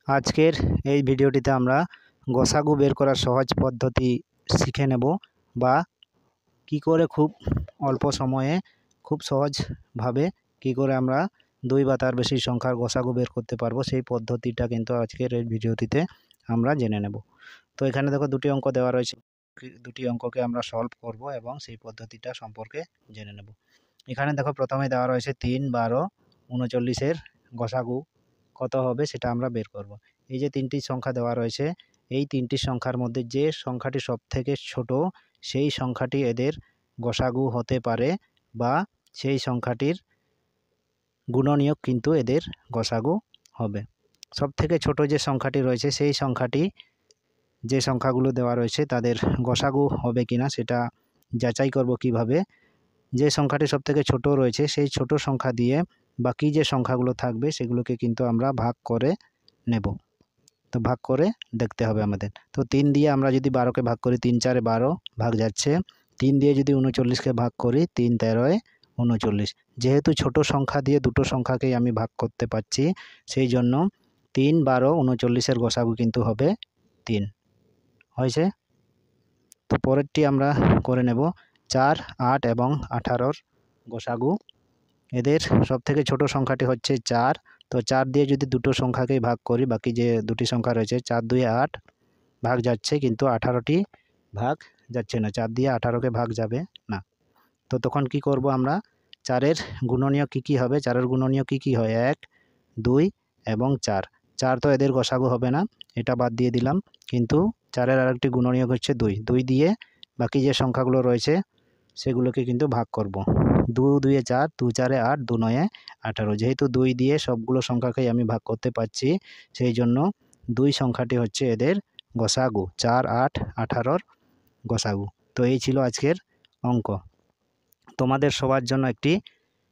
আজকের এই ভিডিওটিতে আমরা গসাগু বের করার সহজ পদ্ধতি শিখে নেব বা কি করে খুব অল্প সময়ে খুব সহজভাবে কি করে আমরা দুই বা তার বেশি সংখ্যার গসাগু বের করতে পারবো সেই পদ্ধতিটা কিন্তু আজকের এই ভিডিওটিতে আমরা জেনে নেব। তো এখানে দেখো দুটি অঙ্ক দেওয়া রয়েছে, দুটি অঙ্ককে আমরা সলভ করব এবং সেই পদ্ধতিটা সম্পর্কে জেনে নেব। এখানে দেখো প্রথমে দেওয়া রয়েছে 3, 12, 39-এর গসাগু কত হবে সেটা আমরা বের করব। এই যে তিনটি সংখ্যা দেওয়া রয়েছে, এই তিনটি সংখ্যার মধ্যে যে সংখ্যাটি সবথেকে ছোট সেই সংখ্যাটি এদের গসাগু হতে পারে বা সেই সংখ্যাটির গুণনীয়ক কিন্তু এদের গসাগু হবে। সবথেকে ছোট যে সংখ্যাটি রয়েছে সেই সংখ্যাটি, যে সংখ্যাগুলো দেওয়া রয়েছে তাদের গসাগু হবে কিনা সেটা যাচাই করব কিভাবে। যে সংখ্যাটি সবথেকে ছোট রয়েছে সেই ছোট সংখ্যা দিয়ে বাকি যে সংখ্যাগুলো থাকবে সেগুলোকে কিন্তু আমরা ভাগ করে নেব। তো ভাগ করে দেখতে হবে আমাদের। তো 3 দিয়ে আমরা যদি 12কে ভাগ করি, 3 4 12 ভাগ যাচ্ছে। 3 দিয়ে যদি 39কে ভাগ করি, 3 13 39। যেহেতু ছোট সংখ্যা দিয়ে দুটো সংখ্যাকেই আমি ভাগ করতে পারছি, সেই জন্য 3 12 39-এর গসাগু কিন্তু হবে 3। হয়েছে? তো পরেরটি আমরা করে নেব 4, 8 এবং 18-র গসাগু। এদের সবথেকে ছোট সংখ্যাটি হচ্ছে 4। তো 4 দিয়ে যদি দুটো সংখ্যাকেই ভাগ করি, বাকি যে দুটি সংখ্যা রয়েছে 4 2 8 ভাগ যাচ্ছে, কিন্তু 18টি ভাগ যাচ্ছে না। 4 দিয়ে 18কে ভাগ যাবে না। তো তখন কি করব আমরা, 4-এর গুণনীয়ক কী কী হবে? 4-এর গুণনীয়ক কী কী হয়? 1 2 এবং 4। 4 তো এদের গসাগু হবে না, এটা বাদ দিয়ে দিলাম। কিন্তু 4-এর আরেকটি গুণনীয়ক হচ্ছে 2। 2 দিয়ে বাকি যে সংখ্যাগুলো রয়েছে সেগুলোকে কিন্তু ভাগ করব। 2 2 4, 2 4 8, 2 9 18। যেহেতু 2 দিয়ে সবগুলো সংখ্যাকেই আমি ভাগ করতে পারছি, সেই জন্য 2 সংখ্যাটি হচ্ছে এদের গসাগু। 4 8 18-র গসাগু। তো এই ছিল আজকের অঙ্ক। তোমাদের সবার জন্য একটি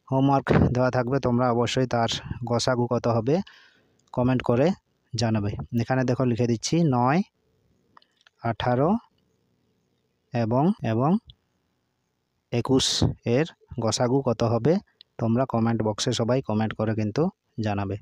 হোমওয়ার্ক দেওয়া থাকবে, তোমরা অবশ্যই তার গসাগু কত হবে কমেন্ট করে জানাবে। এখানে দেখো লিখে দিচ্ছি 9, 18 এবং 21-এর গসাগু কত হবে তোমরা কমেন্ট বক্সে সবাই কমেন্ট করে কিন্তু জানাবে।